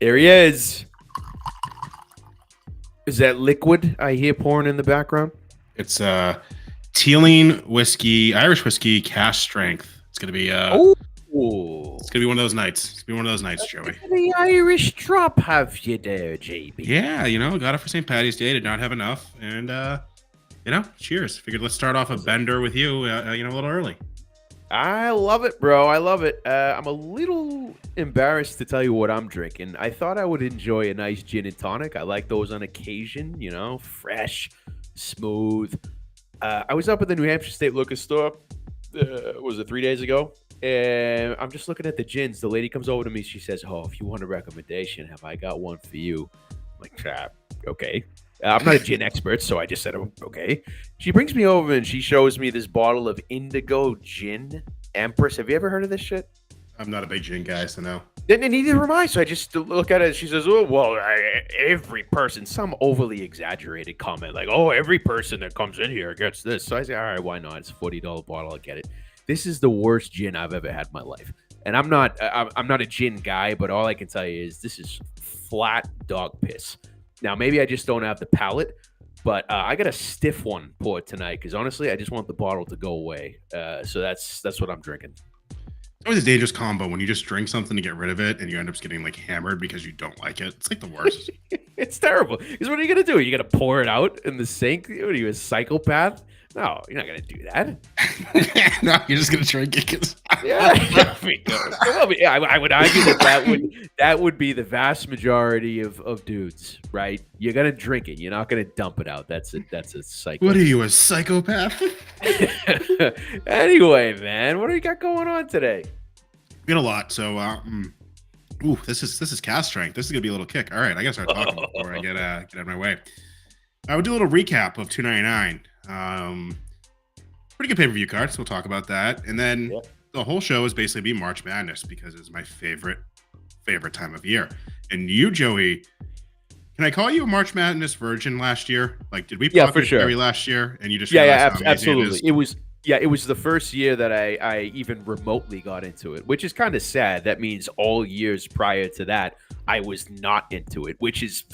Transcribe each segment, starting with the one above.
There he is. Is that liquid I hear pouring in the background? It's Teeling whiskey, Irish whiskey, cask strength. Oh, It's gonna be one of those nights. It's gonna be one of those nights, Joey. the Irish drop have you there, JB? Yeah, got it for St. Patty's Day. Did not have enough, and cheers. Figured let's start off a bender with you. A little early. I love it, bro. I love it. I'm a little embarrassed to tell you what I'm drinking. I thought I would enjoy a nice gin and tonic. I like those on occasion, fresh, smooth. I was up at the New Hampshire State Liquor Store, was it 3 days ago? And I'm just looking at the gins. The lady comes over to me. She says, "Oh, if you want a recommendation, have I got one for you?" I'm like, okay. I'm not a gin expert, so I just said, "Oh, okay." She brings me over and she shows me this bottle of Indigo Gin Empress. Have you ever heard of this shit? I'm not a big gin guy, so no. And neither am I. So I just look at it. She says, "Oh, well, every person," some overly exaggerated comment like, "Oh, every person that comes in here gets this." So I say, "All right, why not? It's a $40 bottle. I'll get it." This is the worst gin I've ever had in my life. And I'm not a gin guy, but all I can tell you is this is flat dog piss. Now, maybe I just don't have the palate, but I got a stiff one poured tonight because honestly, I just want the bottle to go away. So that's what I'm drinking. It's always a dangerous combo when you just drink something to get rid of it, and you end up getting like hammered because you don't like it. It's like the worst. It's terrible. Because what are you gonna do? You gonna pour it out in the sink? What are you, a psychopath? No, you're not gonna do that. No, you're just gonna drink it. Yeah, I would argue that would be the vast majority of dudes, right? You're gonna drink it. You're not gonna dump it out. That's a psycho. What are you, a psychopath? Anyway, man, what do you got going on today? We got a lot. So, this is cast strength. This is gonna be a little kick. All right, I gotta start talking before I get out of my way. I would do a little recap of 299. Pretty good pay-per-view card, so we'll talk about that. And then the whole show is basically be March Madness because it's my favorite time of year. And you, Joey, can I call you a March Madness virgin last year? Like, did we talk for sure Jerry last year? And you just absolutely. It was the first year that I even remotely got into it, which is kind of sad. That means all years prior to that, I was not into it, which is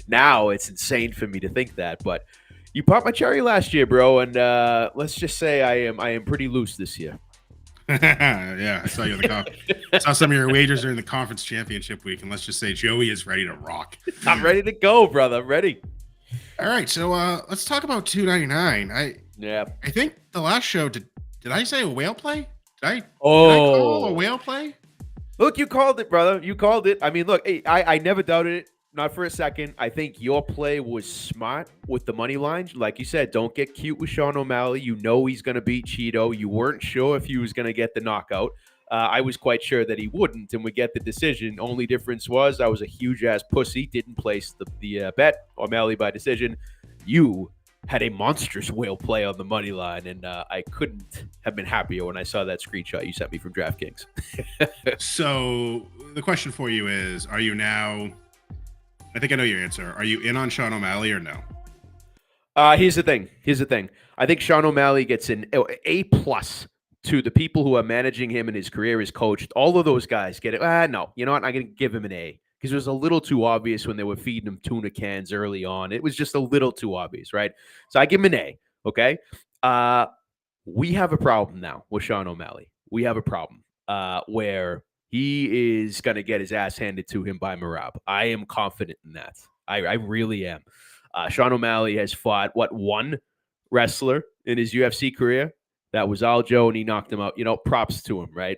now it's insane for me to think that. But you popped my cherry last year, bro, and let's just say I am pretty loose this year. Yeah, I saw you in the saw some of your wagers during the conference championship week, and let's just say Joey is ready to rock. I'm ready to go, brother. I'm ready. All right, so let's talk about 299. I think the last show did I say a whale play? Did I call a whale play? Look, you called it, brother. You called it. I mean, look, hey, I never doubted it. Not for a second. I think your play was smart with the money line. Like you said, don't get cute with Sean O'Malley. You know he's going to beat Cheeto. You weren't sure if he was going to get the knockout. I was quite sure that he wouldn't, and we get the decision. Only difference was I was a huge-ass pussy, didn't place the bet. O'Malley by decision. You had a monstrous whale play on the money line, and I couldn't have been happier when I saw that screenshot you sent me from DraftKings. So the question for you is, are you now... I think I know your answer. Are you in on Sean O'Malley or no? Here's the thing. I think Sean O'Malley gets an A+ to the people who are managing him in his career, his coach. All of those guys get it. No, you know what? I'm going to give him an A because it was a little too obvious when they were feeding him tuna cans early on. It was just a little too obvious, right? So I give him an A, okay? We have a problem now with Sean O'Malley. We have a problem where he is going to get his ass handed to him by Merab. I am confident in that. I really am. Sean O'Malley has fought, one wrestler in his UFC career? That was Aljo, and he knocked him out. Props to him, right?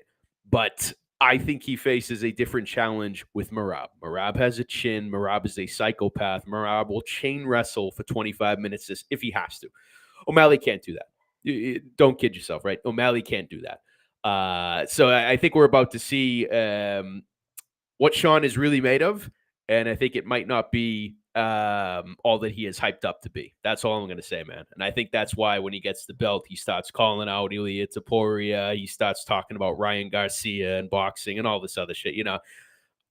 But I think he faces a different challenge with Merab. Merab has a chin. Merab is a psychopath. Merab will chain wrestle for 25 minutes if he has to. O'Malley can't do that. Don't kid yourself, right? O'Malley can't do that. So I think we're about to see what Sean is really made of, and I think it might not be all that he is hyped up to be. That's all I'm going to say, man. And I think that's why when he gets the belt, he starts calling out Ilia Topuria. He starts talking about Ryan Garcia and boxing and all this other shit.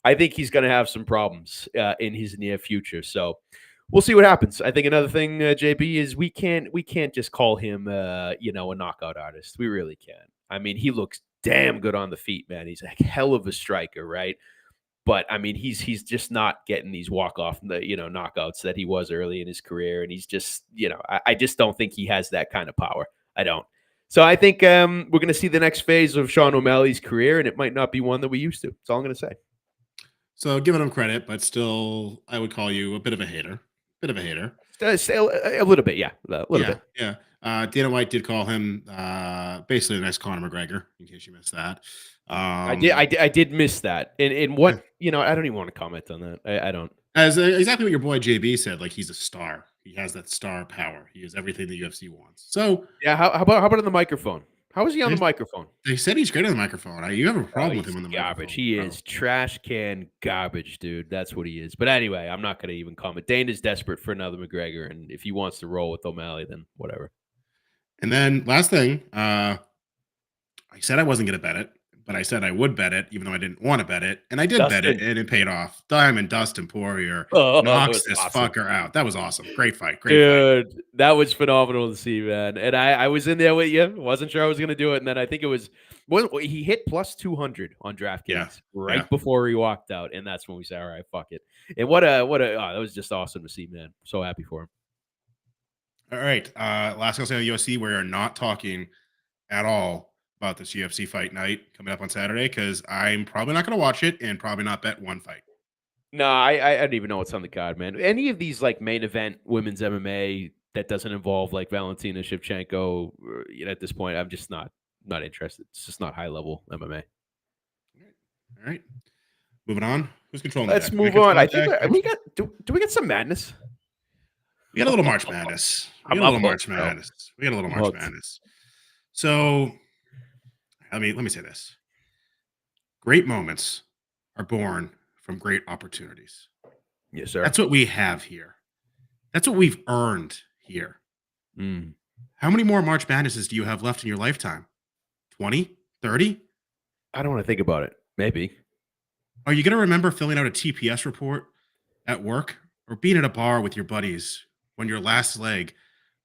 I think he's going to have some problems in his near future. So we'll see what happens. I think another thing, JB, is we can't just call him, a knockout artist. We really can't. I mean, he looks damn good on the feet, man. He's a hell of a striker, right? But I mean, he's just not getting these walk off knockouts that he was early in his career, and he's just I just don't think he has that kind of power. I don't. So I think we're going to see the next phase of Sean O'Malley's career, and it might not be one that we used to. That's all I'm going to say. So giving him credit, but still, I would call you a bit of a hater. Bit of a hater. A little bit, yeah. A little bit. Yeah. Dana White did call him basically the next Conor McGregor, in case you missed that. I did miss that. And what, I don't even want to comment on that. I don't. As exactly what your boy JB said, like he's a star. He has that star power. He is everything the UFC wants. So yeah, how about on the microphone? How is he on the microphone? They said he's great on the microphone. You have a problem with him on the garbage. microphone. He is trash can garbage, dude. That's what he is. But anyway, I'm not going to even comment. Dana's desperate for another McGregor, and if he wants to roll with O'Malley, then whatever. And then last thing, I said I wasn't going to bet it, but I said I would bet it, even though I didn't want to bet it, and I did bet it, and it paid off. Diamond Dustin Poirier knocks this fucker out. That was awesome. Great fight. Dude, that was phenomenal to see, man. And I was in there with you. Wasn't sure I was going to do it, and then I think it was he hit plus 200 on DraftKings before he walked out, and that's when we said, all right, fuck it. And that was just awesome to see, man. So happy for him. All right, last thing I'll say on the UFC, we are not talking at all about this UFC fight night coming up on Saturday because I'm probably not going to watch it and probably not bet one fight. No, I don't even know what's on the card, man. Any of these like main event women's MMA that doesn't involve like Valentina Shevchenko, at this point, I'm just not interested. It's just not high level MMA. All right. Moving on. Who's controlling? Let's move on. I think we got. Do we get some madness? We got a little March Madness. We got a little March Madness. So, let me say this. Great moments are born from great opportunities. Yes, sir. That's what we have here. That's what we've earned here. Mm. How many more March Madnesses do you have left in your lifetime? 20? 30? I don't want to think about it. Maybe. Are you going to remember filling out a TPS report at work or being at a bar with your buddies when your last leg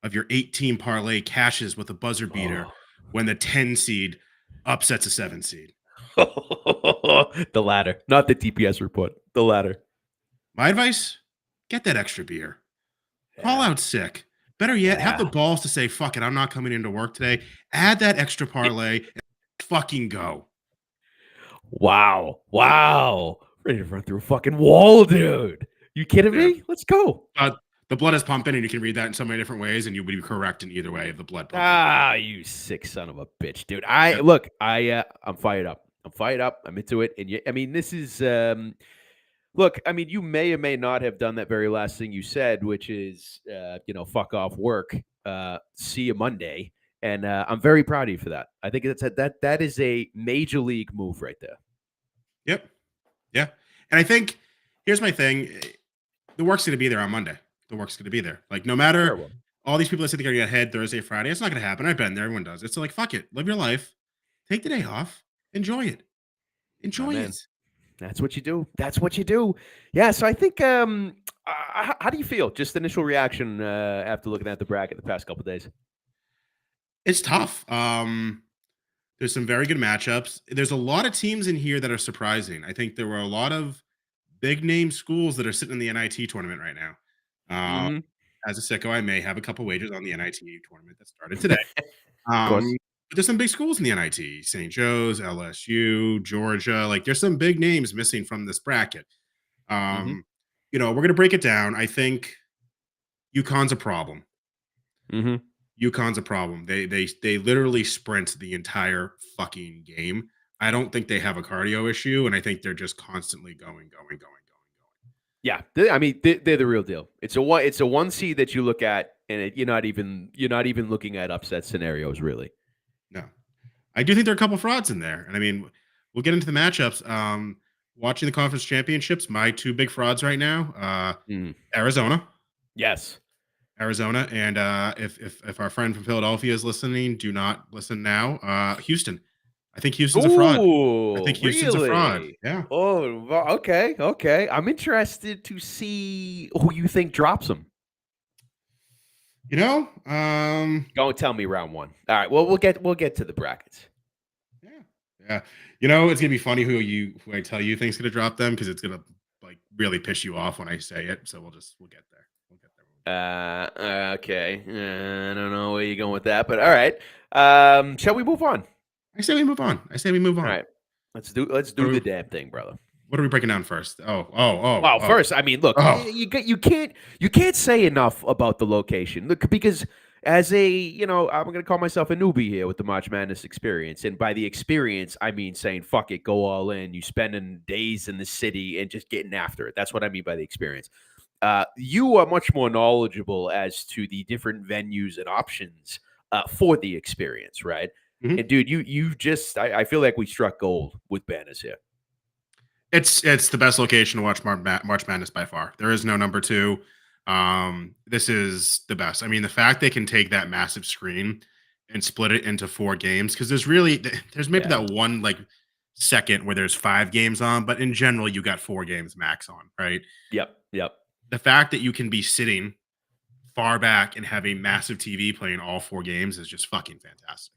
of your 8-team parlay cashes with a buzzer beater when the 10 seed upsets a 7 seed? The latter, not the TPS report. The latter. My advice: get that extra beer. Call out sick. Better yet, have the balls to say, fuck it, I'm not coming into work today. Add that extra parlay and fucking go. Wow. Ready to run through a fucking wall, dude. You kidding me? Let's go. The blood is pumping, and you can read that in so many different ways, and you would be correct in either way of the blood pumping. You sick son of a bitch, dude. I'm fired up. I'm into it. And this is look, you may or may not have done that very last thing you said, which is fuck off work. See you Monday. And I'm very proud of you for that. I think that is a major league move right there. Yep. Yeah. And I think here's my thing. The work's going to be there on Monday. The work's going to be there. Like, no matter all these people that say they're going to get ahead Thursday, Friday, it's not going to happen. I've been there. Everyone does. It's like, fuck it. Live your life. Take the day off. Enjoy it. Enjoy it. That's what you do. Yeah. So I think, how do you feel? Just initial reaction after looking at the bracket the past couple of days. It's tough. There's some very good matchups. There's a lot of teams in here that are surprising. I think there were a lot of big name schools that are sitting in the NIT tournament right now. As a sicko, I may have a couple wagers on the NIT tournament that started today. But there's some big schools in the NIT: St. Joe's, LSU, Georgia. Like, there's some big names missing from this bracket. We're going to break it down. I think UConn's a problem. UConn's a problem. They literally sprint the entire fucking game. I don't think they have a cardio issue, and I think they're just constantly going. Yeah, they're the real deal. It's a one seed that you look at, and you're not even looking at upset scenarios, really. No, I do think there are a couple frauds in there, and we'll get into the matchups. Watching the conference championships, my two big frauds right now, Arizona. Yes. Arizona, and if our friend from Philadelphia is listening, do not listen now. Houston. I think Houston's a fraud. I think Houston's a fraud. Yeah. Oh, okay. I'm interested to see who you think drops them. Don't tell me round one. All right. Well, we'll get to the brackets. Yeah. It's gonna be funny who I tell you things gonna drop them because it's gonna like really piss you off when I say it. So we'll get there. We'll get there. Okay. I don't know where you're going with that, but all right. Shall we move on? I say we move on. I say we move All on. right. Let's do the damn thing, brother. What are we breaking down first? Oh. Well, first, I mean, look, Oh. you can't say enough about the location. Look, because as I'm going to call myself a newbie here with the March Madness experience, and by the experience, I mean saying fuck it, go all in. You spending days in the city and just getting after it. That's what I mean by the experience. You are much more knowledgeable as to the different venues and options for the experience, right? Mhm. And dude, I feel like we struck gold with banners here. It's the best location to watch March Madness by far. There is no number two. This is the best. I mean, the fact they can take that massive screen and split it into 4 games because there's maybe Yeah. that one like second where there's 5 games on, but in general you got 4 games max on, right? Yep. Yep. The fact that you can be sitting far back and have a massive TV playing all 4 games is just fucking fantastic.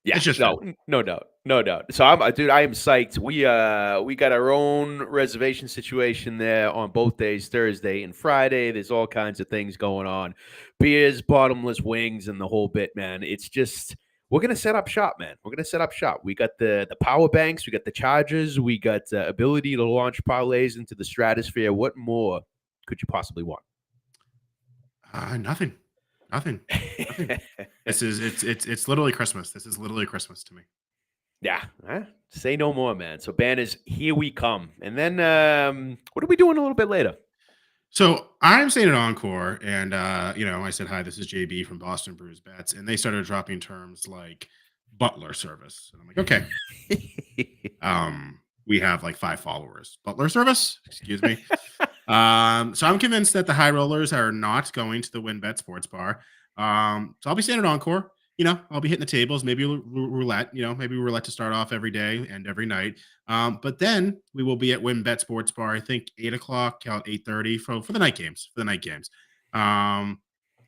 Yeah, It's just no doubt, no doubt. So dude, I am psyched. We got our own reservation situation there on both days, Thursday and Friday. There's all kinds of things going on, beers, bottomless wings, and the whole bit, man. It's just we're gonna set up shop, man. We're gonna set up shop. We got the power banks, we got the chargers, we got ability to launch parlays into the stratosphere. What more could you possibly want? nothing, nothing, nothing. It's literally Christmas. This is literally Christmas to me. Yeah, say no more, man. So banners, here we come. And then what are we doing a little bit later? So I'm staying at Encore, and I said hi. This is JB from Boston Brews Bets, and they started dropping terms like butler service, and I'm like, okay. We have like 5 followers. Butler service, excuse me. So I'm convinced that the high rollers are not going to the WinBet Sports Bar. So I'll be staying at Encore. I'll be hitting the tables, maybe roulette. Maybe roulette to start off every day and every night. But then we will be at WinBet Sports Bar. I think 8 o'clock, 8:30 for the night games. For the night games. I'm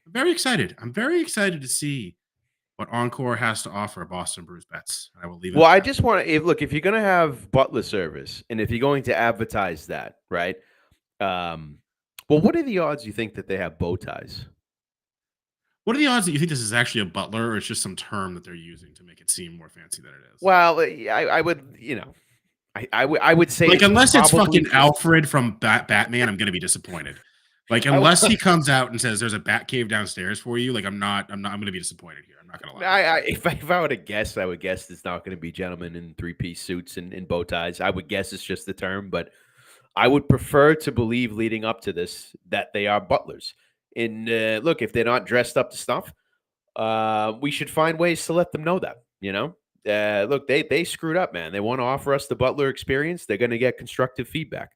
very excited. I'm very excited to see what Encore has to offer Boston Brews Bets. I will leave it. Well, at I that. just want to look if you're going to have butler service, and if you're going to advertise that, right? Well, what are the odds you think that they have bow ties? What are the odds that you think this is actually a butler, or it's just some term that they're using to make it seem more fancy than it is? Well, I would, I would say Like, unless it's probably fucking Alfred from Batman, I'm gonna be disappointed. Like, unless he comes out and says there's a bat cave downstairs for you, like I'm gonna be disappointed here. I'm not gonna lie. If I were to guess, I would guess it's not going to be gentlemen in 3-piece suits and bow ties. I would guess it's just the term, but I would prefer to believe leading up to this that they are butlers. And look, if they're not dressed up to snuff, we should find ways to let them know that. Look, they screwed up, man. They want to offer us the butler experience. They're going to get constructive feedback.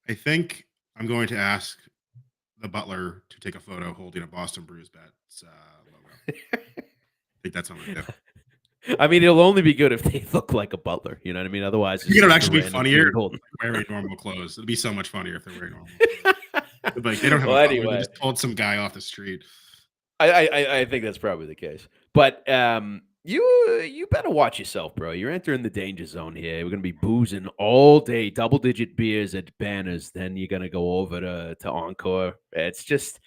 I think I'm going to ask the butler to take a photo holding a Boston Brews Bets logo. I think that's what I'm gonna do. I mean, it'll only be good if they look like a butler. You know what I mean? Otherwise, it's It'll just a actually be random funnier dude holding. wearing normal clothes. It'll be so much funnier if they're wearing normal clothes. Like, they don't have Well, a butler. They anyway, just pulled some guy off the street. I think that's probably the case. But you better watch yourself, bro. You're entering the danger zone here. We're gonna be boozing all day, double-digit beers at banners. Then you're gonna go over to Encore. It's just,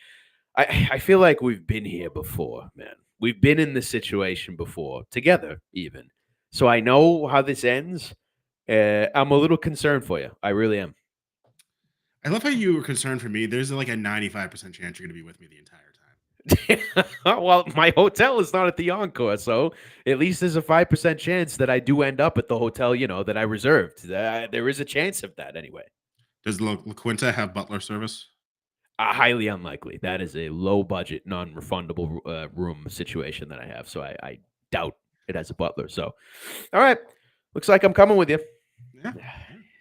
I feel like we've been here before, man. We've been in this situation before, together even. So I know how this ends. I'm a little concerned for you. I really am. I love how you were concerned for me. There's like a 95% chance you're going to be with me the entire time. Well, my hotel is not at the Encore, so at least there's a 5% chance that I do end up at the hotel, that I reserved. There is a chance of that anyway. Does La Quinta have butler service? Highly unlikely. That is a low budget, non refundable room situation that I have. So I doubt it has a butler. So, all right. Looks like I'm coming with you. Yeah.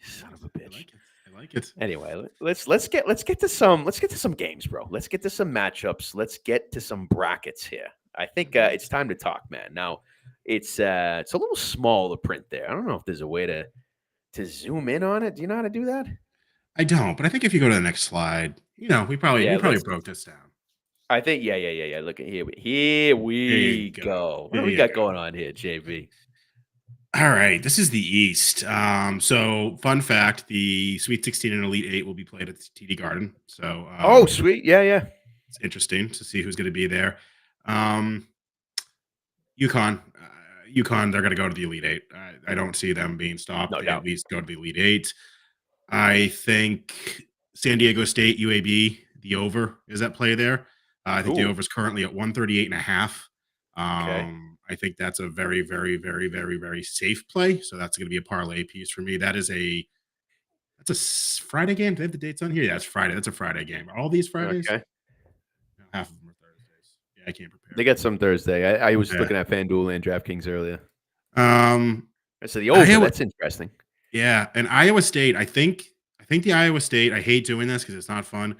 Son of a bitch. I like it. Anyway, let's get to some games, bro. Let's get to some matchups. Let's get to some brackets here. I think it's time to talk, man. Now, it's a little small to print there. I don't know if there's a way to zoom in on it. Do you know how to do that? I don't, but I think if you go to the next slide, we probably broke this down. I think yeah. Look at here we go. What do we got going on here, JB? All right, this is the East. So fun fact: the Sweet 16 and Elite Eight will be played at the TD Garden. So Oh, sweet. Yeah, yeah. it's interesting to see who's going to be there. Um, UConn, they're going to go to the Elite Eight. I don't see them being stopped. No They at doubt. least go to the Elite Eight. I think San Diego State, UAB, the over is at play there. I think the Ooh, over is currently at 138 and a half. okay. I think that's a very, very, very, very, very safe play. So that's going to be a parlay piece for me. Friday game. Do they have the dates on here? Yeah, it's Friday. That's a Friday game. Are all these Fridays? Okay. No, half of them are Thursdays. Yeah, I can't They prepare. get some Thursday. I was Yeah. looking at FanDuel and DraftKings earlier. Um, I said the over. Iowa. That's interesting. Yeah, and Iowa State. I think the Iowa State. I hate doing this because it's not fun.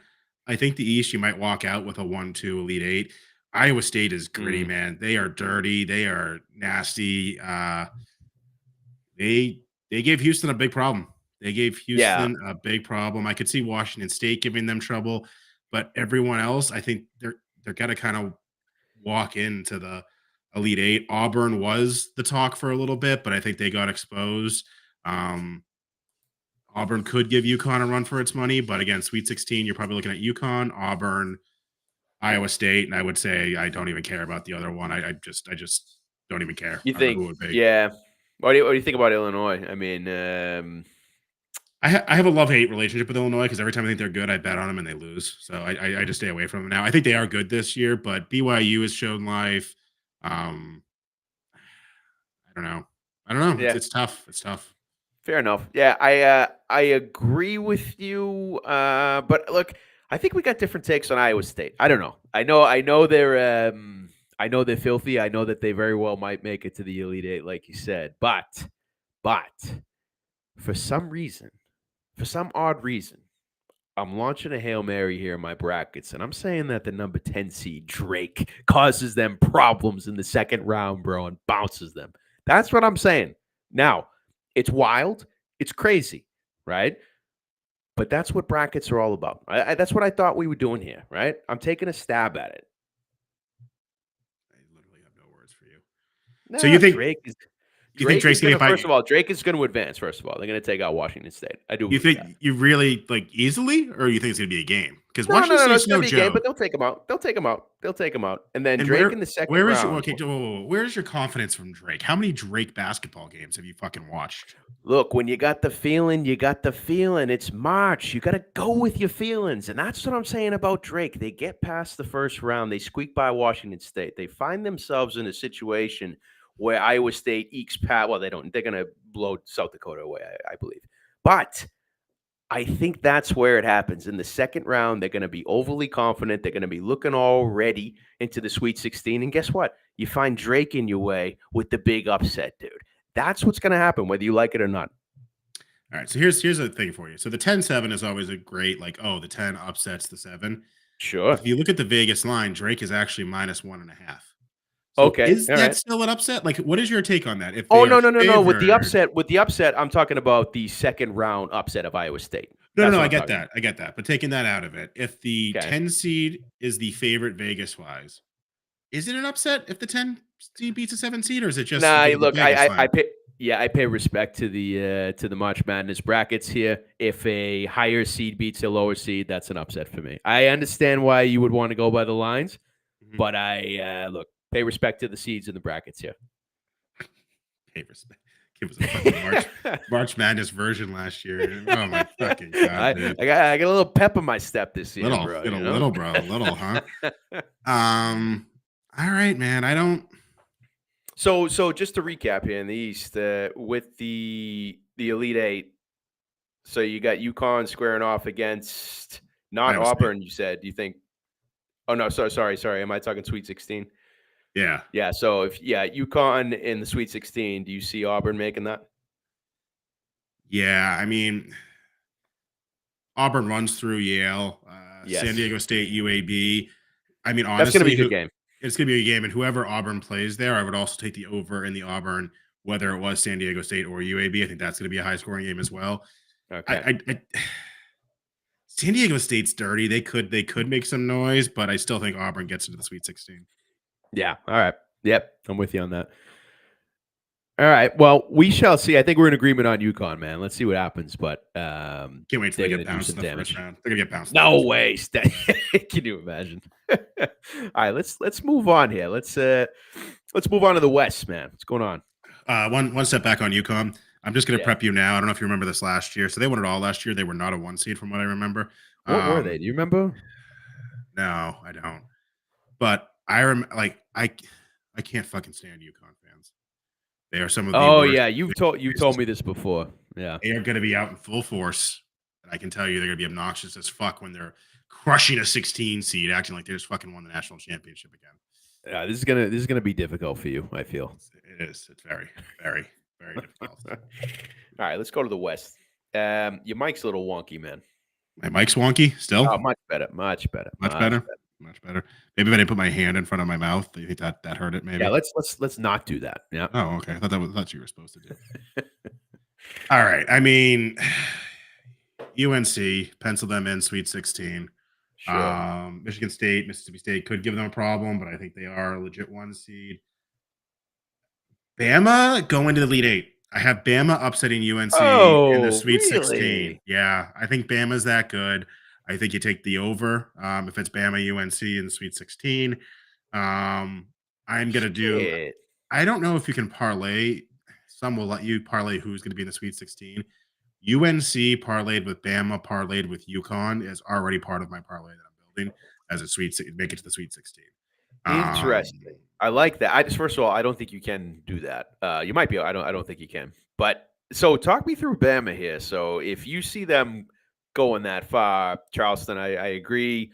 I think the East. You might walk out with a 1-2 Elite Eight. Iowa State is gritty, Mm, man. They are dirty. They are nasty. They gave Houston a big problem. They gave yeah. Houston a big problem. I could see Washington State giving them trouble, but everyone else, I think they're gonna kind of walk into the Elite Eight. Auburn was the talk for a little bit, but I think they got exposed. Um, Auburn could give UConn a run for its money, but again, Sweet 16, you're probably looking at UConn, Auburn, Iowa State, and I would say I don't even care about the other one. I just don't even care You think? who it would be. Yeah. What do you think about Illinois? I mean, I have a love hate relationship with Illinois because every time I think they're good, I bet on them and they lose. So I just stay away from them now. I think they are good this year, but BYU has shown life. Um, I don't know. I don't know. It's yeah. it's tough. It's tough. Fair enough. Yeah, I agree with you. But look, I think we got different takes on Iowa State. I don't know. I know they're filthy. I know that they very well might make it to the Elite Eight, like you said. But for some reason, for some odd reason, I'm launching a Hail Mary here in my brackets, and I'm saying that the number 10 seed, Drake, causes them problems in the second round, bro, and bounces them. That's what I'm saying. Now, it's wild. It's crazy, right? But that's what brackets are all about. That's what I thought we were doing here, right? I'm taking a stab at it. I literally have no words for you. So Nah, Drake is you think Drake is Drake's gonna gonna fight? first of all, Drake is gonna advance, first of all. They're gonna take out Washington State. I do You believe that. think you really like easily, or you think it's gonna be a game? Because No, no, Washington no, no. State's It's gonna no be a game, but joke. they'll take him out. They'll take him out. They'll take him out. And then And Drake in the second where is your round. okay? Where's your confidence from Drake? How many Drake basketball games have you fucking watched? Look, when you got the feeling, you got the feeling. It's March. You got to go with your feelings. And that's what I'm saying about Drake. They get past the first round. They squeak by Washington State. They find themselves in a situation where Iowa State ekes past. Well, they don't. They're going to blow South Dakota away, I believe. But I think that's where it happens. In the second round, they're going to be overly confident. They're going to be looking already into the Sweet 16. And guess what? You find Drake in your way with the big upset, dude. That's what's going to happen, whether you like it or not. All right, so here's the thing for you. So the 10-7 is always a great, like, oh, the 10 upsets the 7. Sure. But if you look at the Vegas line, Drake is actually -1.5. So Okay. is All that right. still an upset? Like, what is your take on that? If Oh they are no, no, no, no. favored. With the upset, I'm talking about the second round upset of Iowa State. No, no, That's no, what I I'm get talking that. I get that. But taking that out of it, if the about. Okay. 10 seed is the favorite Vegas wise, is it an upset if the 10 seed beats a 7 seed, or is it just Nah, because of the look, Vegas I line? pay I pay respect to the March Madness brackets here. If a higher seed beats a lower seed, that's an upset for me. I understand why you would want to go by the lines, Mhm. but I look, pay respect to the seeds in the brackets here. Hey, respect. Give us a fucking March Madness version last year. Oh my fucking god, dude. I got a little pep in my step this year, Little, bro. little, You know. little, bro, little, huh? All right, man. I don't. So just to recap here in the East, with the Elite Eight, so you got UConn squaring off against not Iowa State. Auburn. You said you think? Oh no, sorry. Am I talking Sweet 16? Yeah, Yeah. So if UConn in the Sweet 16, do you see Auburn making that? yeah. I mean, Auburn runs through Yale, San Yes, Diego State, UAB. I mean, that's going to be honestly, a good game. it's going to be a game, and whoever Auburn plays there, I would also take the over in the Auburn, whether it was San Diego State or UAB. I think that's going to be a high scoring game as well. Okay. I San Diego State's dirty. They could make some noise, but I still think Auburn gets into the Sweet 16. Yeah. All right. Yep. I'm with you on that. All right. Well, we shall see. I think we're in agreement on UConn, man. Let's see what happens. But Can't wait till they're they going get to do bounced some in the first damage. round. They're gonna get bounced. No way. Can you imagine? All right. Let's move on here. Let's move on to the West, man. What's going on? One step back on UConn. I'm just gonna Yeah. prep you now. I don't know if you remember this last year. So they won it all last year. They were not a 1 seed from what I remember. What were they? Do you remember? No, I don't. But I can't fucking stand UConn fans. They are some of the Oh worst. yeah, you told me this before. Yeah. They are going to be out in full force. And I can tell you they're going to be obnoxious as fuck when they're crushing a 16 seed, acting like they just fucking won the national championship again. Yeah, this is gonna be difficult for you. I feel. It is. It's very, very, very difficult. All right, let's go to the West. Your mic's a little wonky, man. My mic's wonky still. Oh, much better, much better, Much better. Much better. Maybe if I didn't put my hand in front of my mouth, do you think that hurt it? Maybe. Yeah, let's not do that. Yeah. Oh, okay. I thought you were supposed to do. All right. I mean, UNC pencil them in Sweet 16. Sure. Michigan State, Mississippi State could give them a problem, but I think they are a legit 1 seed. Bama going to the Elite Eight. I have Bama upsetting UNC in the Oh, Sweet 16. really? Yeah, I think Bama's that good. I think you take the over if it's Bama UNC in the Sweet 16. I'm gonna do. Shit. I don't know if you can parlay. Some will let you parlay who's going to be in the Sweet 16. UNC parlayed with Bama, parlayed with UConn is already part of my parlay that I'm building as a make it to the Sweet 16. Interesting. I like that. First of all, I don't think you can do that. You might be. I don't think you can. But so talk me through Bama here. So if you see them going that far, Charleston, I agree.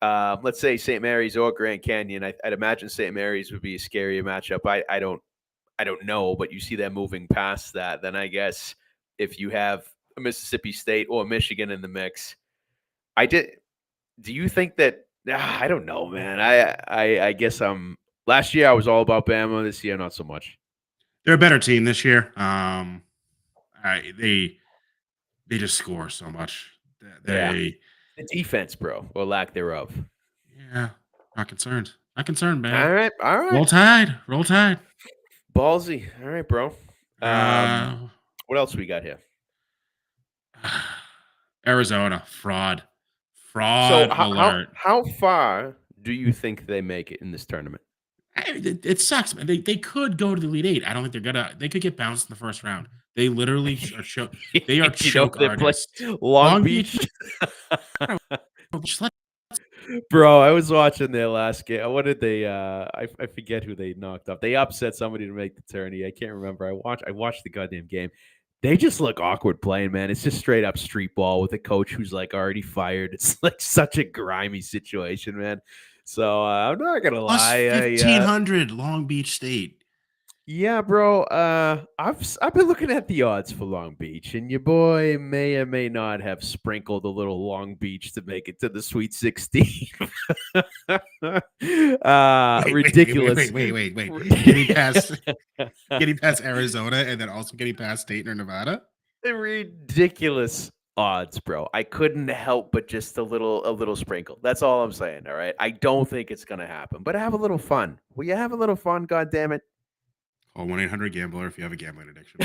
Let's say St. Mary's or Grand Canyon. I'd imagine St. Mary's would be a scarier matchup. I don't know, but you see them moving past that. Then I guess if you have a Mississippi State or Michigan in the mix, I did. Do you think that? I don't know, man. I guess last year I was all about Bama. This year, not so much. They're a better team this year. They just score so much. Yeah, They the defense, bro, or lack thereof. yeah, not concerned. Not concerned, All man. right, all Roll right. Tide. Roll Tide. Ballsy. All right, bro. Uh, What else we got here? Arizona fraud. So Fraud how how alert. how far do you think they make it in this tournament? It sucks, man. They could go to the Elite Eight. I don't think they're gonna. They could get bounced in the first round. They literally are choke. They are choke They play artists. Long Long Beach. Beach. Just let Bro, I was watching their last game. What did they? I forget who they knocked off. They upset somebody to make the tourney. I can't remember. I watched the goddamn game. They just look awkward playing, man. It's just straight up street ball with a coach who's like already fired. It's like such a grimy situation, man. So I'm not gonna plus lie. 1,500 Long Beach State. Yeah, bro. I've been looking at the odds for Long Beach, and your boy may or may not have sprinkled a little Long Beach to make it to the Sweet 16. Ridiculous. Wait. Getting past Arizona and then also getting past State or Nevada. Ridiculous odds, bro. I couldn't help but just a little sprinkle. That's all I'm saying. All right. I don't think it's gonna happen, but have a little fun. Will you have a little fun? God damn it. Call 1-800-GAMBLER if you have a gambling addiction.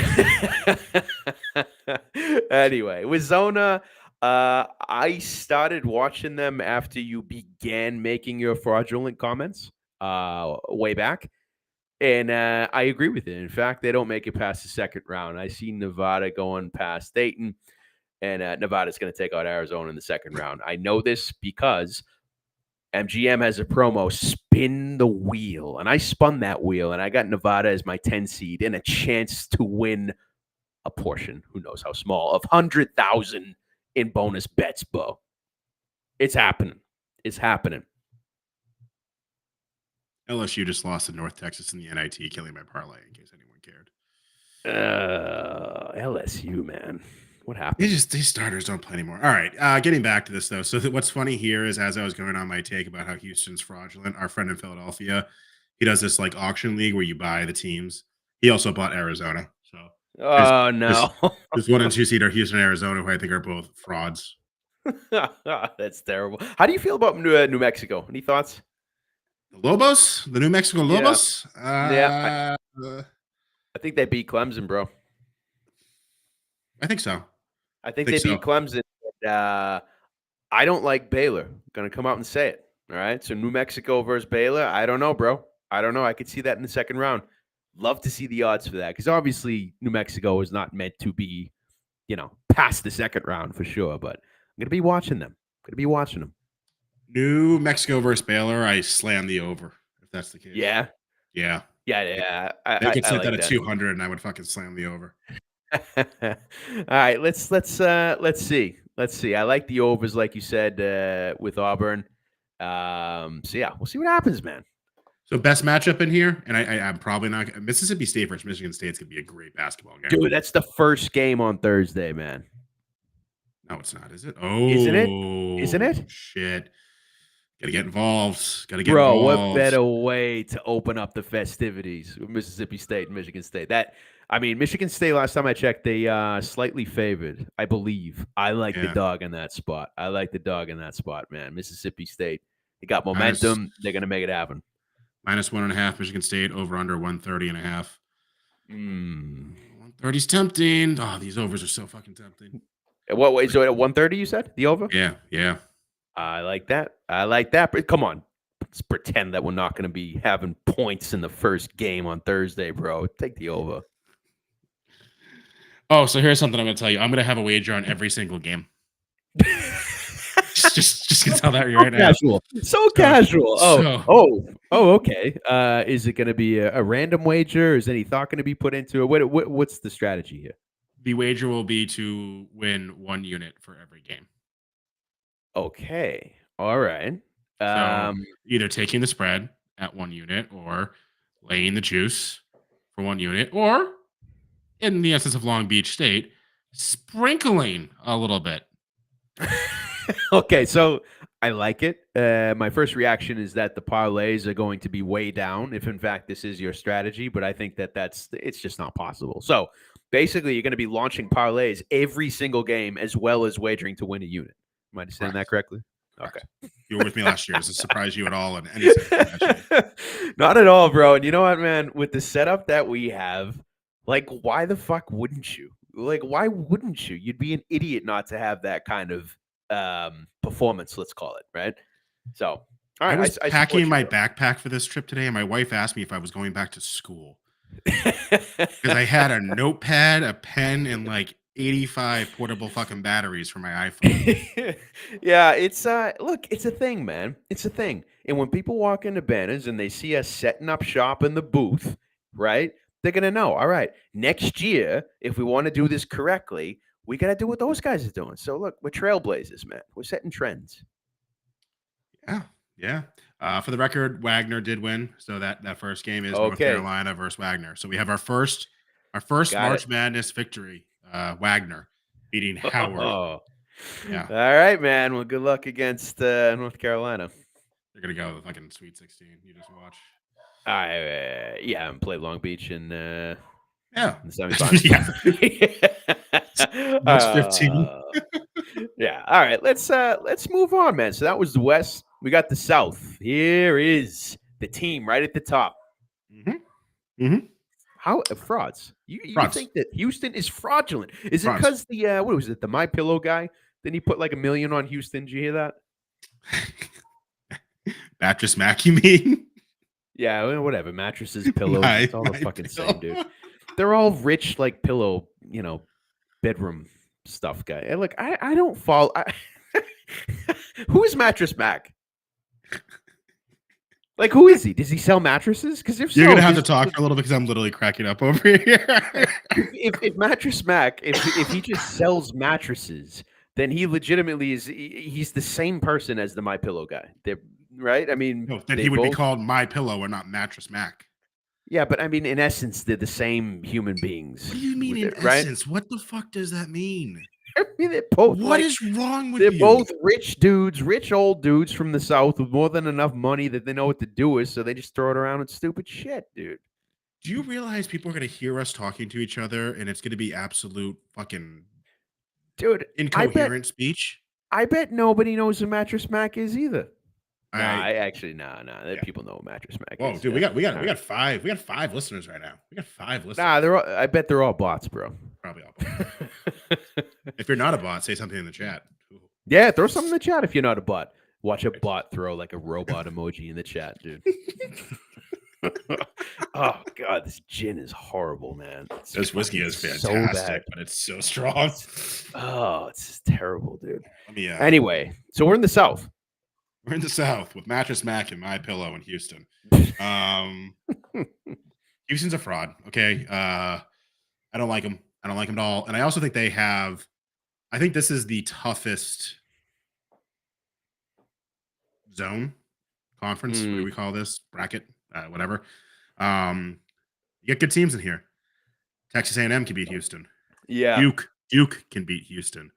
Anyway, with Zona, I started watching them after you began making your fraudulent comments way back. And I agree with it. In fact, they don't make it past the second round. I see Nevada going past Dayton, and Nevada's going to take out Arizona in the second round. I know this because MGM has a promo, spin the wheel. And I spun that wheel, and I got Nevada as my 10 seed and a chance to win a portion, who knows how small, of 100,000 in bonus bets, Bo. It's happening. It's happening. LSU just lost to North Texas in the NIT, killing my parlay in case anyone cared. LSU, man. What happened? These starters don't play anymore. All right, getting back to this though. So what's funny here is as I was going on my take about how Houston's fraudulent, our friend in Philadelphia, he does this like auction league where you buy the teams. He also bought Arizona. So Oh, no. this 1 and 2 seed are Houston and Arizona, who I think are both frauds. That's terrible. How do you feel about New Mexico? Any thoughts? The Lobos, the New Mexico Yeah. Lobos. Yeah. I think they beat Clemson, bro. I think so. I think they beat Clemson. I don't like Baylor. I'm gonna come out and say it. All right. So New Mexico versus Baylor. I don't know, bro. I don't know. I could see that in the second round. Love to see the odds for that because obviously New Mexico is not meant to be, past the second round for sure. But I'm gonna be watching them. New Mexico versus Baylor. I slam the over if that's the case. Yeah. Yeah. Yeah. They could set like that at 200, and I would fucking slam the over. All right, let's see. I like the overs, like you said, with Auburn. So yeah, we'll see what happens, man. So best matchup in here, and I'm probably not Mississippi State versus Michigan State's gonna be a great basketball game. Dude, that's the first game on Thursday, man. No, it's not, is it? Oh, isn't it? Shit. Gotta get involved. Bro, what better way to open up the festivities with Mississippi State and Michigan State? Michigan State, last time I checked, they slightly favored, I believe. I like the dog in that spot. Man. Mississippi State, they got momentum. They're going to make it happen. -1.5 Michigan State, over under 130.5. 130's tempting. Oh, these overs are so fucking tempting. What way? So at 130, you said the over? Yeah. I like that. But come on, let's pretend that we're not going to be having points in the first game on Thursday, bro. Take the over. Oh, so here's something I'm going to tell you. I'm going to have a wager on every single game. just gonna tell that right now. So casual. Okay. Is it going to be a random wager? Is any thought going to be put into it? What's the strategy here? The wager will be to win 1 unit for every game. Okay. All right. So either taking the spread at 1 unit, or laying the juice for 1 unit, or in the essence of Long Beach State, sprinkling a little bit. Okay, so I like it. My first reaction is that the parlays are going to be way down if, in fact, this is your strategy. But I think that it's just not possible. So basically, you're going to be launching parlays every single game as well as wagering to win a unit. Am I understanding that correctly? Correct. Okay. You were with me last year. Does it surprise you at all in any sense? Not at all, bro. And you know what, man? With the setup that we have, like, why the fuck wouldn't you? Like, why wouldn't you? You'd be an idiot not to have that kind of performance, let's call it, right? So, all right. I was packing my backpack for this trip today, and my wife asked me if I was going back to school because I had a notepad, a pen, and like 85 portable fucking batteries for my iPhone. Yeah, it's look, it's a thing, man. It's a thing. And when people walk into Banners and they see us setting up shop in the booth, right? They're gonna know, all right, next year, if we want to do this correctly, we got to do what those guys are doing. So look, we're trailblazers, man. We're setting trends. Yeah. For the record, Wagner did win. So that first game is North Carolina versus Wagner. So we have our first March Madness victory. Wagner beating Howard. Yeah. All right, man. Well, good luck against North Carolina. They're gonna go with fucking Sweet 16. You just watch. And play Long Beach and in the semifinals. That's 15. Yeah. All right. Let's move on, man. So that was the West. We got the South. Here is the team right at the top. How frauds? You think that Houston is fraudulent? Is it because the what was it? The My Pillow guy? Then he put like $1 million on Houston. Did you hear that? Mattress Mac, you mean? Yeah, whatever. Mattresses, pillows, it's all the fucking same, dude. They're all rich, like pillow, bedroom stuff guy. And look, I don't follow. Who is Mattress Mac? Like, who is he? Does he sell mattresses? Because if you're gonna have to talk for a little bit, because I'm literally cracking up over here. if Mattress Mac, if he just sells mattresses, then he legitimately is. He's the same person as the My Pillow guy. They're right. I mean, then he would be called My Pillow and not Mattress Mac. Yeah, but I mean, in essence, they're the same human beings. What do you mean in essence? What the fuck does that mean? I mean, they're both. What is wrong with you? They're both rich dudes, rich old dudes from the South with more than enough money that they know what to do with, so they just throw it around with stupid shit, dude. Do you realize people are going to hear us talking to each other, and it's going to be absolute fucking incoherent speech? I bet nobody knows who Mattress Mac is either. Nah. Yeah. People know what Mattress Mac Whoa, is. dude, Yeah. we got five listeners right now. We got 5 listeners. Nah, I bet they're all bots, bro. Probably all bots. If you're not a bot, say something in the chat. Yeah, throw something in the chat if you're not a bot. Watch a bot throw like a robot emoji in the chat, dude. Oh god, this gin is horrible, man. This whiskey is so fantastic, bad. but it's so strong. It's terrible, dude. Let me. Anyway, so we're in the South. We're in the South with Mattress Mac and My Pillow in Houston. Houston's a fraud. Okay, I don't like them. I don't like them at all. And I also think I think this is the toughest zone conference. What do we call this? Bracket, whatever. You get good teams in here. Texas A&M can beat Houston. Yeah. Duke can beat Houston.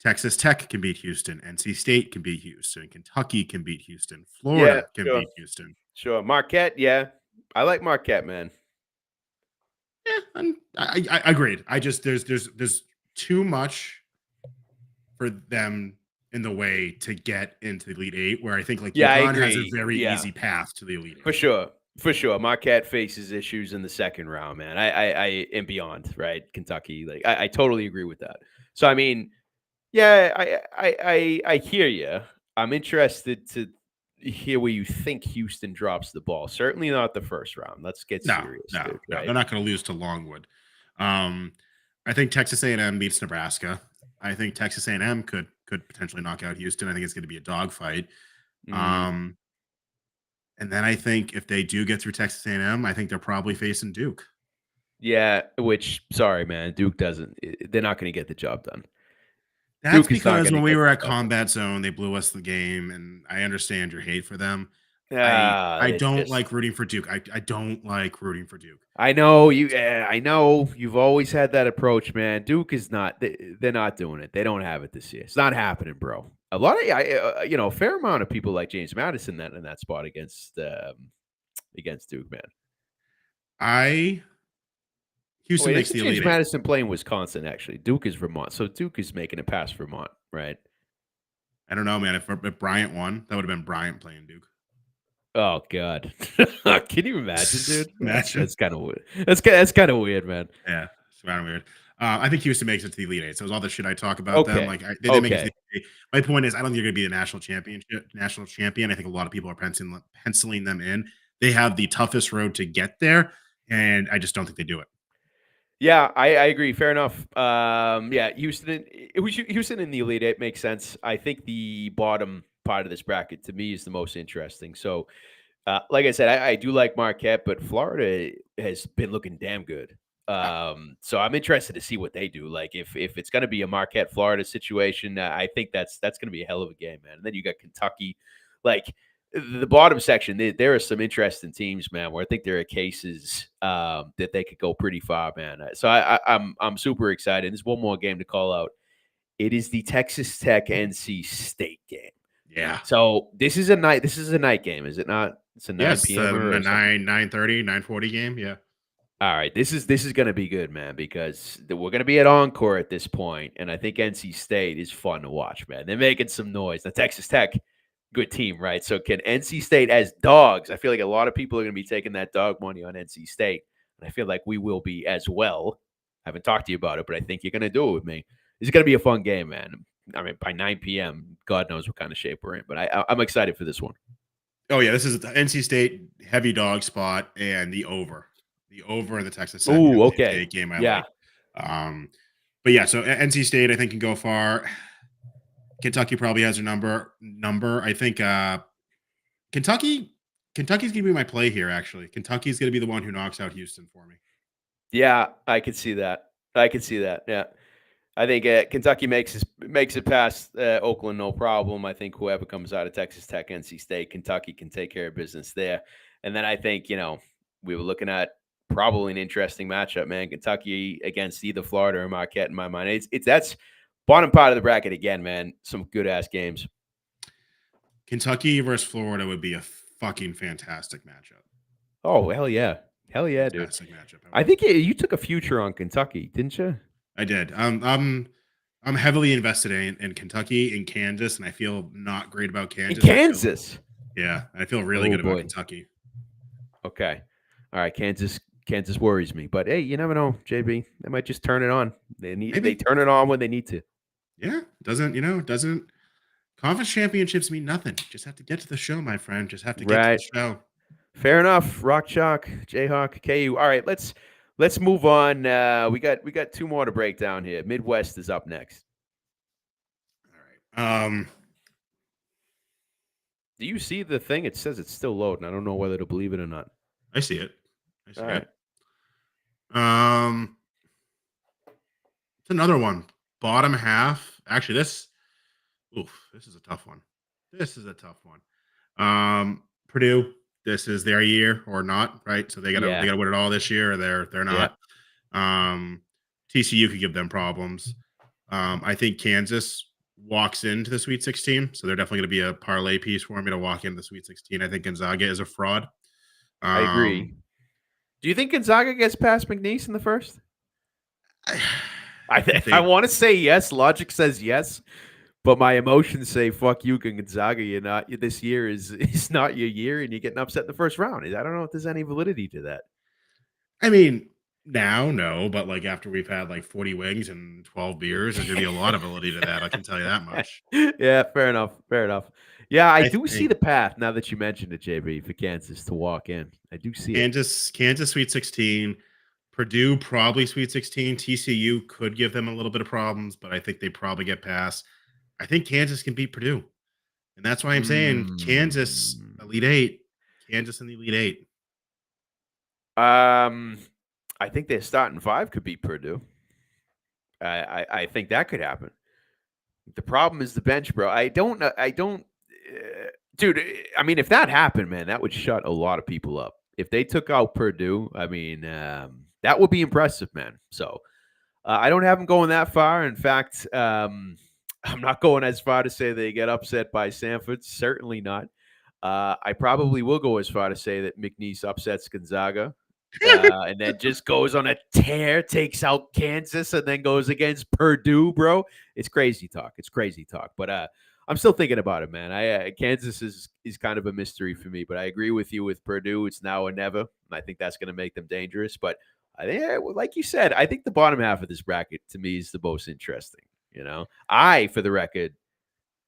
Texas Tech can beat Houston. NC State can beat Houston. Kentucky can beat Houston. Florida can beat Houston. Sure. Marquette, yeah. I like Marquette, man. Yeah, I agreed. I just there's too much for them in the way to get into the Elite Eight, where I think like UConn has a very easy path to the Elite Eight. For sure. Marquette faces issues in the second round, man. I and beyond, right? Kentucky, like I totally agree with that. So I mean, yeah, I hear you. I'm interested to hear where you think Houston drops the ball. Certainly not the first round. Let's get serious. No, dude, no, right? they're not going to lose to Longwood. I think Texas A&M beats Nebraska. I think Texas A&M could potentially knock out Houston. I think it's going to be a dogfight. And then I think if they do get through Texas A&M, I think they're probably facing Duke. Yeah, which sorry, man, Duke doesn't. They're not going to get the job done. That's because when we were at Combat Zone, they blew us the game, and I understand your hate for them. I don't like rooting for Duke. I don't like rooting for Duke. I know you. I know you've always had that approach, man. Duke is not. They're not doing it. They don't have it this year. It's not happening, bro. A lot of a fair amount of people like James Madison in that spot against Duke, man. Houston makes the Elite Eight. James Madison playing Wisconsin, actually. Duke is Vermont, so Duke is making it past Vermont, right? I don't know, man. If Bryant won, that would have been Bryant playing Duke. Oh God, can you imagine, dude? Imagine. That's kind of weird. That's kind of weird, man. Yeah, it's kind of weird. I think Houston makes it to the Elite Eight. So it was all the shit I talk about them. Like they make it to the Elite Eight. My point is, I don't think they're going to be the national champion. I think a lot of people are penciling them in. They have the toughest road to get there, and I just don't think they do it. Yeah, I agree. Fair enough. Houston in the Elite Eight makes sense. I think the bottom part of this bracket to me is the most interesting. So, like I said, I do like Marquette, but Florida has been looking damn good. So I'm interested to see what they do. Like if it's going to be a Marquette Florida situation, I think that's going to be a hell of a game, man. And then you got Kentucky, like the bottom section. There are some interesting teams, man, where I think there are cases that they could go pretty far, man. So I'm super excited. There's one more game to call out. It is the Texas Tech NC State game. Yeah. So this is a night game, is it not? It's a 9 p.m. or a 9:30, 9:40 game. Yeah. All right, this is going to be good, man, because we're going to be at Encore at this point, and I think NC State is fun to watch, man. They're making some noise. The Texas Tech, good team, right? So can NC State as dogs? I feel like a lot of people are going to be taking that dog money on NC State, and I feel like we will be as well. I haven't talked to you about it, but I think you're going to do it with me. This is going to be a fun game, man. I mean, by 9 p.m., God knows what kind of shape we're in, but I'm excited for this one. Oh, yeah, this is the NC State heavy dog spot and the over. The over in the Texas Tech game I like. But yeah, so NC State I think can go far. Kentucky probably has a number. I think Kentucky's gonna be my play here. Actually, Kentucky's gonna be the one who knocks out Houston for me. Yeah, I could see that. Yeah, I think Kentucky makes it past Oakland, no problem. I think whoever comes out of Texas Tech, NC State, Kentucky can take care of business there. And then I think we were looking at probably an interesting matchup, man. Kentucky against either Florida or Marquette in my mind. That's bottom part of the bracket again, man. Some good ass games. Kentucky versus Florida would be a fucking fantastic matchup. Oh hell yeah, fantastic dude. Matchup. I think you took a future on Kentucky, didn't you? I did. I'm heavily invested in Kentucky and Kansas, and I feel not great about Kansas. Kansas. Yeah, I feel really Oh good about boy. Kentucky. Okay. All right. Kansas worries me, but hey, you never know, JB. They might just turn it on. They Maybe. turn it on when they need to. Yeah, doesn't conference championships mean nothing. Just have to get to the show, my friend. Just have to get to the Right. show. Fair enough. Rock Chalk, Jayhawk, KU. All right, let's move on. We got two more to break down here. Midwest is up next. All right. Do you see the thing? It says it's still loading. I don't know whether to believe it or not. I see it. I All see right. it. It's another one. Bottom half. Actually, this is a tough one. This is a tough one. Purdue, this is their year or not, right? So they Yeah. gotta win it all this year, or they're Yeah. not. Um, TCU could give them problems. I think Kansas walks into the Sweet 16, so they're definitely going to be a parlay piece for me to walk into the Sweet 16. I think Gonzaga is a fraud. I agree. Um, Do you think Gonzaga gets past McNeese in the first? I think I they. want to say yes. Logic says yes, but my emotions say fuck you, Gonzaga. You're not. This year is not your year, and you're getting upset in the first round. I don't know if there's any validity to that. I mean, now no, but like after we've had like 40 wings and 12 beers, there's going to be a lot of validity to that. I can tell you that much. Yeah, fair enough. Fair enough. Yeah, I I do see think the path now that you mentioned it, JB, for Kansas to walk in. I do see it. Kansas Sweet 16, Purdue probably Sweet 16. TCU could give them a little bit of problems, but I think they probably get past. I think Kansas can beat Purdue. And that's why I'm saying Kansas Mm. Elite Eight, Kansas in the Elite Eight. I think their starting five could beat Purdue. I think that could happen. The problem is the bench, bro. Dude. I mean, if that happened, man, that would shut a lot of people up. If they took out Purdue, I mean, that would be impressive, man. So I don't have them going that far. In fact, I'm not going as far to say they get upset by Sanford. Certainly not. I probably will go as far to say that McNeese upsets Gonzaga, and then just goes on a tear, takes out Kansas, and then goes against Purdue, bro. It's crazy talk. It's crazy talk. But I'm still thinking about it, man. Kansas is kind of a mystery for me, but I agree with you with Purdue. It's now or never. I think that's going to make them dangerous. But I think, like you said, I think the bottom half of this bracket to me is the most interesting. For the record,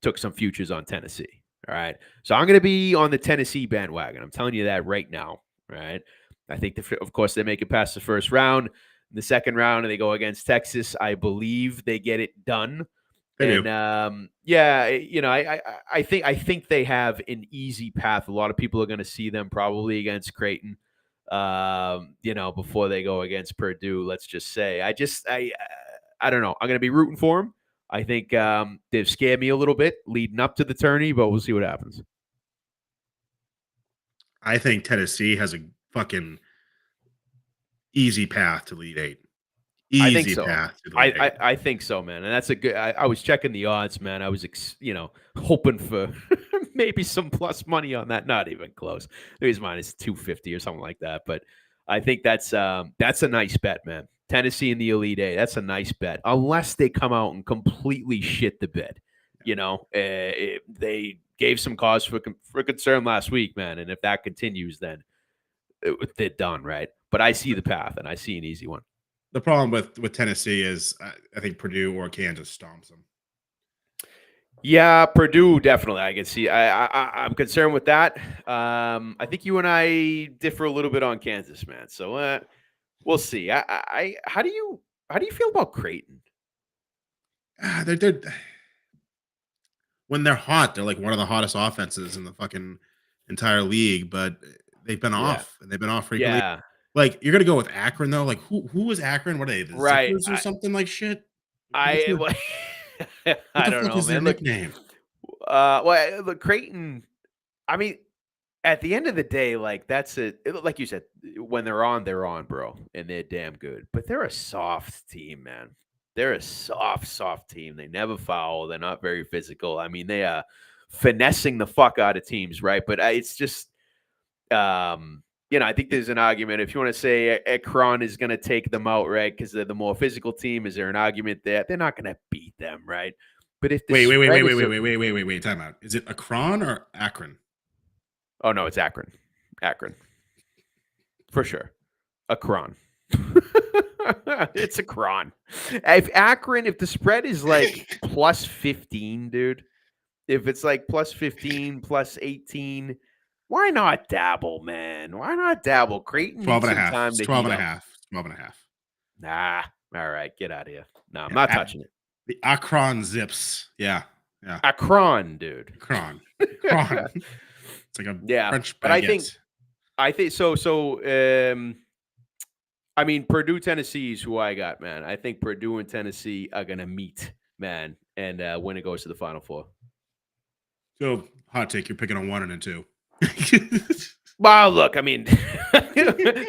took some futures on Tennessee. All right. So I'm going to be on the Tennessee bandwagon. I'm telling you that right now. All right. I think, of course, they make it past the first round. In the second round, and they go against Texas. I believe they get it done. They And do. I think they have an easy path. A lot of people are going to see them probably against Creighton. Before they go against Purdue. Let's just say, I don't know. I'm going to be rooting for them. I think they've scared me a little bit leading up to the tourney, but we'll see what happens. I think Tennessee has a fucking easy path to Elite Eight. I think Easy so. path to I, Elite Eight. I think so, man, and that's a good. I was checking the odds, man. I was, hoping for maybe some plus money on that. Not even close. It was minus 250 or something like that. But I think that's a nice bet, man. Tennessee in the Elite Eight. That's a nice bet, unless they come out and completely shit the bed. They gave some cause for concern last week, man. And if that continues, then they're done, right? But I see the path, and I see an easy one. The problem with Tennessee is I think Purdue or Kansas stomps them. Yeah, Purdue definitely. I can see. I'm concerned with that. I think you and I differ a little bit on Kansas, man. So we'll see. How do you feel about Creighton? They're when they're hot, they're like one of the hottest offenses in the fucking entire league. But they've been Yeah, off, and they've been off frequently. yeah, Like you're gonna go with Akron though. Like who was Akron? What are they? The right. Zippers or something like shit? What's I their, what I the don't fuck know, is their man. Look, nickname? look, Creighton. I mean, at the end of the day, like that's it. Like you said, when they're on, bro, and they're damn good. But they're a soft team, man. They're a soft team. They never foul. They're not very physical. I mean, they are finessing the fuck out of teams, right? But it's just, I think there's an argument. If you want to say Ekron is going to take them out, right? Because they're the more physical team, is there an argument that they're not going to beat them, right? But if the Wait, spread is wait. Time out. Is it Akron or Akron? Oh no, it's Akron. Akron. For sure. Akron. It's Akron. If the spread is like plus 15, dude, if it's like plus 15, plus 18, why not dabble, man? Why not dabble? Creighton 12 needs and a some half. time It's to 12 heat and a up. half. 12 and a half. Nah. All right, get out of here. No, I'm Yeah, not touching it. the Akron Zips. Yeah. Yeah. Akron, dude. Akron. Akron. It's like a Yeah, French but baguette. I think so. I mean, Purdue, Tennessee is who I got, man. I think Purdue and Tennessee are gonna meet, man, and when it goes to the Final Four. So, hot take, you're picking on 1 and a 2. Well, look, I mean,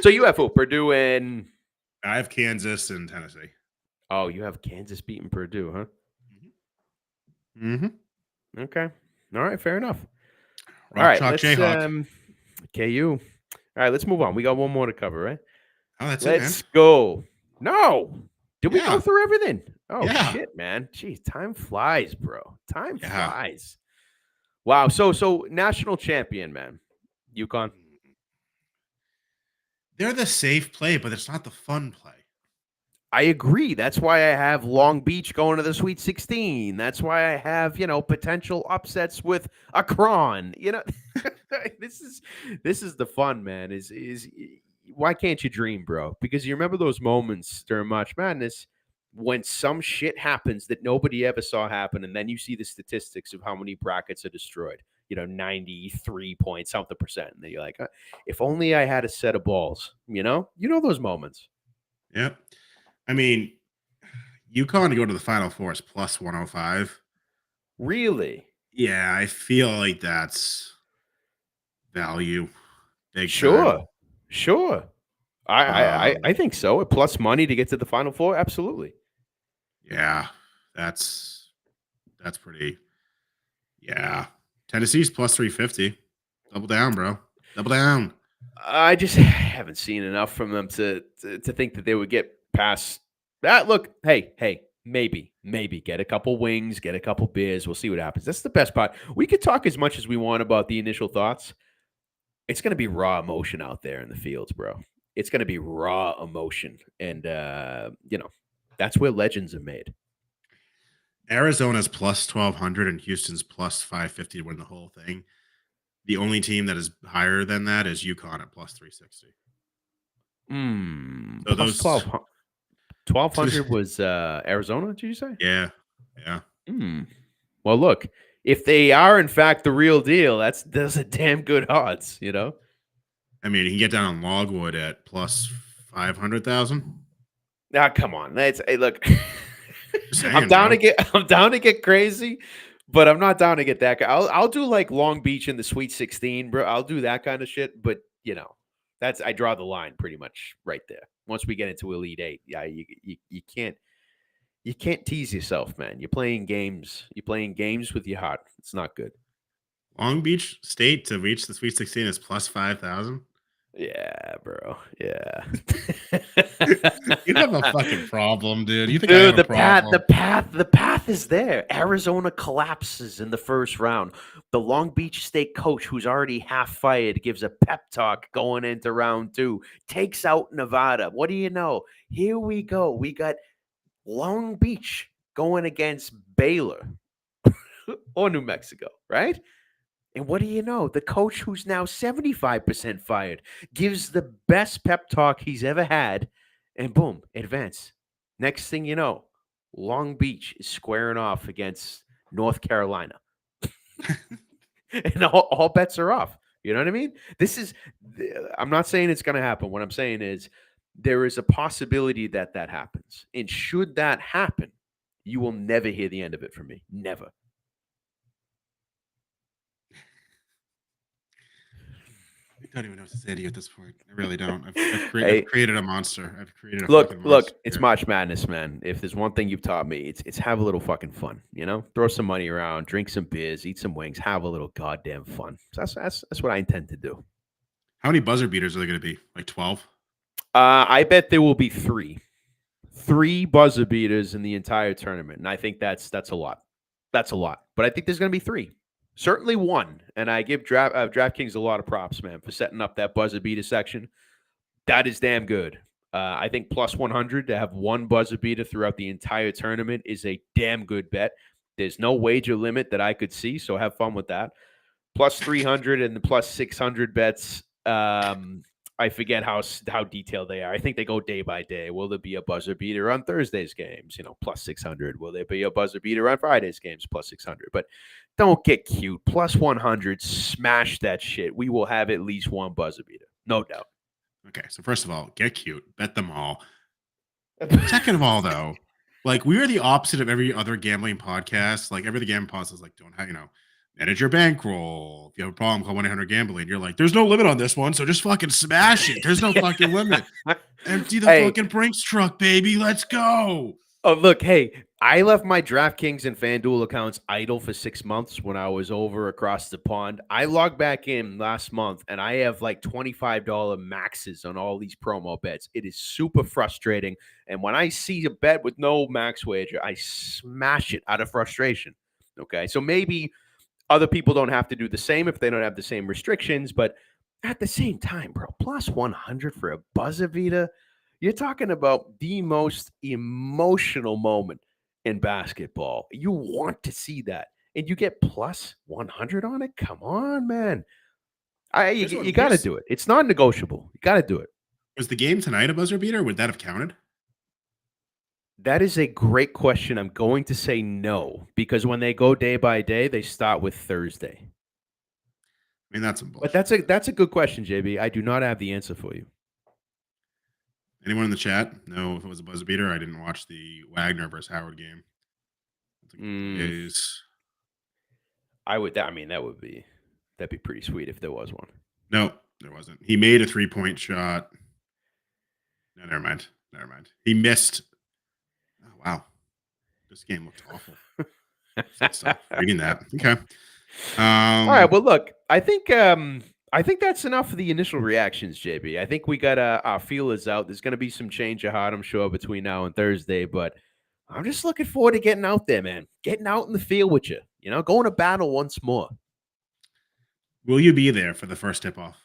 so you have who? Purdue and I have Kansas and Tennessee. oh, you have Kansas beating Purdue, huh? Mm-hmm. Okay, all right, fair enough. Rock, All right, chalk, let's Jayhawk. KU. All right, let's move on. We got one more to cover, right? Oh, that's it, man. Let's go. No, did we go Yeah. through everything? Oh Yeah. shit, man! Jeez, time flies, bro. Time Yeah. flies. Wow. So national champion, man. UConn. They're the safe play, but it's not the fun play. I agree. That's why I have Long Beach going to the Sweet 16. That's why I have, potential upsets with Akron. this is the fun, man. Is why can't you dream, bro? Because you remember those moments during March Madness when some shit happens that nobody ever saw happen, and then you see the statistics of how many brackets are destroyed. 93 point something percent. And then you're like, if only I had a set of balls, those moments. Yep. I mean, UConn to go to the Final Four is plus 105. Really? Yeah, I feel like that's value. Big Sure. time. Sure. I think so. Plus money to get to the Final Four. Absolutely. Yeah, that's pretty. Yeah. Tennessee's plus 350. Double down, bro. Double down. I just haven't seen enough from them to think that they would get past that. Look, hey, maybe get a couple wings, get a couple beers. We'll see what happens. That's the best part. We could talk as much as we want about the initial thoughts. It's going to be raw emotion out there in the fields, bro. It's going to be raw emotion. And, that's where legends are made. Arizona's plus 1,200 and Houston's plus 550 to win the whole thing. The only team that is higher than that is UConn at plus 360. So those 1,200 was Arizona, did you say? Yeah. Well, look, if they are in fact the real deal, those are damn good odds, I mean, you can get down on Logwood at plus 500,000. Now, come on. Hey, look. Saying, I'm down to get crazy, but I'm not down to get that. I'll do like Long Beach in the Sweet 16, bro. I'll do that kind of shit, but I draw the line pretty much right there. Once we get into Elite Eight, yeah, you can't tease yourself, man. You're playing games. You're playing games with your heart. It's not good. Long Beach State to reach the Sweet 16 is plus 5,000. Yeah, bro. Yeah. You have a fucking problem, dude. You think I have a problem? The path is there. Arizona collapses in the first round. The Long Beach State coach, who's already half fired, gives a pep talk going into round 2, takes out Nevada. What do you know? Here we go. We got Long Beach going against Baylor or New Mexico, right? And what do you know? The coach, who's now 75% fired, gives the best pep talk he's ever had, and boom, advance. Next thing you know, Long Beach is squaring off against North Carolina. And all bets are off. You know what I mean? I'm not saying it's going to happen. What I'm saying is there is a possibility that happens. And should that happen, you will never hear the end of it from me. Never. I don't even know what to say to you at this point. I really don't. I've created a monster. I've created a look. fucking monster. It's March Madness, man. If there's one thing you've taught me, it's have a little fucking fun. Throw some money around, drink some beers, eat some wings, have a little goddamn fun. So that's what I intend to do. How many buzzer beaters are there going to be? Like 12? I bet there will be 3 buzzer beaters in the entire tournament, and I think that's a lot. That's a lot. But I think there's going to be 3. Certainly one. And I give DraftKings a lot of props, man, for setting up that buzzer beater section. That is damn good. I think plus 100 to have one buzzer beater throughout the entire tournament is a damn good bet. There's no wager limit that I could see, so have fun with that. Plus 300 and the plus 600 bets. I forget how detailed they are. I think they go day by day. Will there be a buzzer beater on Thursday's games? Plus 600. Will there be a buzzer beater on Friday's games? Plus 600. But don't get cute. Plus 100. Smash that shit. We will have at least one buzzer beater. No doubt. Okay, so first of all, get cute. Bet them all. Second of all, though, like we are the opposite of every other gambling podcast. Like every other gambling podcast is like, don't have, manage your bankroll. If you have a problem, call 1-800-GAMBLING. You're like, there's no limit on this one, so just fucking smash it. There's no fucking limit. Empty the fucking Brinks truck, baby. Let's go. Oh, look, hey, I left my DraftKings and FanDuel accounts idle for 6 months when I was over across the pond. I logged back in last month, and I have like $25 maxes on all these promo bets. It is super frustrating. And when I see a bet with no max wager, I smash it out of frustration. Okay, so maybe other people don't have to do the same if they don't have the same restrictions. But at the same time, bro, plus 100 for a buzzer beater. You're talking about the most emotional moment in basketball. You want to see that. And you get plus 100 on it? Come on, man. You got to do it. It's non-negotiable. You got to do it. Was the game tonight a buzzer beater? Would that have counted? That is a great question. I'm going to say no, because when they go day by day, they start with Thursday. I mean, that's some bullshit. But that's a good question, JB. I do not have the answer for you. Anyone in the chat know if it was a buzzer beater? I didn't watch the Wagner versus Howard game. That'd be pretty sweet if there was one. No, there wasn't. He made a 3-point shot. No, never mind. He missed. Oh, wow. This game looked awful. Stop reading that. Okay. All right. Well, look, I think that's enough for the initial reactions, JB. I think we got our feelers out. There's going to be some change of heart, I'm sure, between now and Thursday. But I'm just looking forward to getting out there, man. Getting out in the field with you. Going to battle once more. Will you be there for the first tip-off?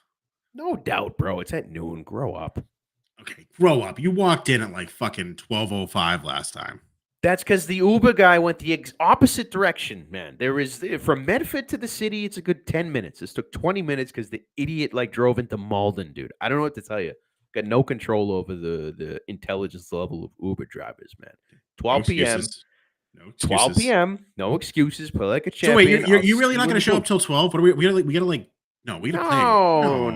No doubt, bro. It's at noon. Grow up. Okay, grow up. You walked in at like fucking 12:05 last time. That's because the Uber guy went the opposite direction, man. There is from Medford to the city, it's a good 10 minutes. This took 20 minutes because the idiot drove into Malden, dude. I don't know what to tell you. Got no control over the intelligence level of Uber drivers, man. 12 p.m. No excuses. 12 p.m. No excuses. Play like a champion. So wait, you're really not going to show up till 12? What are we gotta like? No, we gotta play.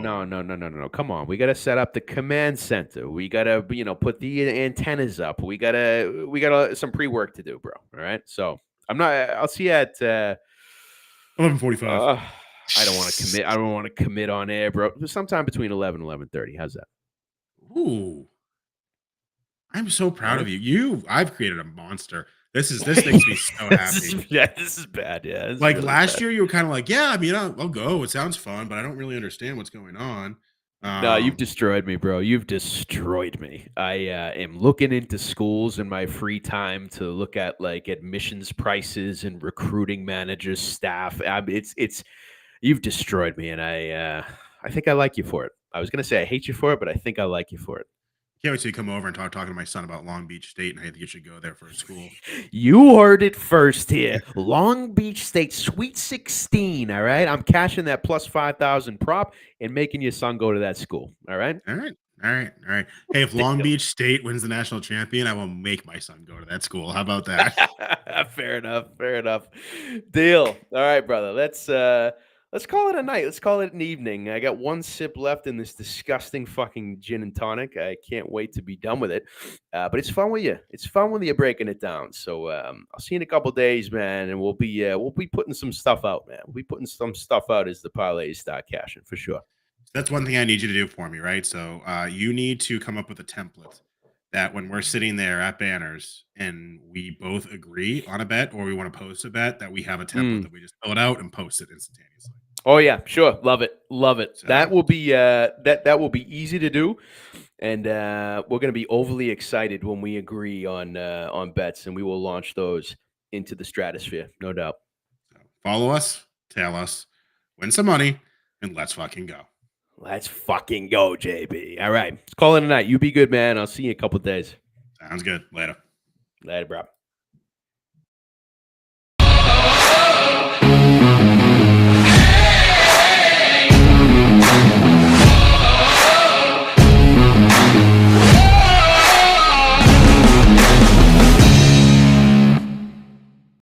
No. Come on. We gotta set up the command center. We gotta, put the antennas up. We gotta some pre-work to do, bro. All right. So I'll see you at 11:45. I don't want to commit. I don't want to commit on air, bro. Sometime between 11 and 11:30. How's that? Ooh. I'm so proud of you. I've created a monster. This makes me so happy. This is bad. Yeah. Like really last year, you were kind of like, yeah, I mean, I'll go. It sounds fun, but I don't really understand what's going on. No, you've destroyed me, bro. You've destroyed me. I am looking into schools in my free time to look at like admissions prices and recruiting managers, staff. It's you've destroyed me, and I think I like you for it. I was gonna say I hate you for it, but I think I like you for it. Can't wait till you come over and talking to my son about Long Beach State, and I think you should go there for a school. You heard it first here. Long Beach State, Sweet 16, all right? I'm cashing that plus 5,000 prop and making your son go to that school, all right? All right. Hey, if Long Beach State wins the national champion, I will make my son go to that school. How about that? Fair enough. Deal. All right, brother. Let's call it a night. Let's call it an evening. I got one sip left in this disgusting fucking gin and tonic. I can't wait to be done with it. But it's fun with you. It's fun when you're breaking it down. So I'll see you in a couple days, man. And we'll be putting some stuff out, man. We'll be putting some stuff out as the parlays start cashing for sure. That's one thing I need you to do for me, right? So you need to come up with a template that when we're sitting there at Banners and we both agree on a bet or we want to post a bet, that we have a template that we just fill it out and post it instantaneously. Oh yeah, sure. Love it. So, that will be that will be easy to do. And we're going to be overly excited when we agree on bets, and we will launch those into the stratosphere, no doubt. So follow us tail us, win some money, and let's fucking go. Let's fucking go, JB. All right. Let's call it a night. You be good, man. I'll see you in a couple days. Sounds good. Later. Later, bro.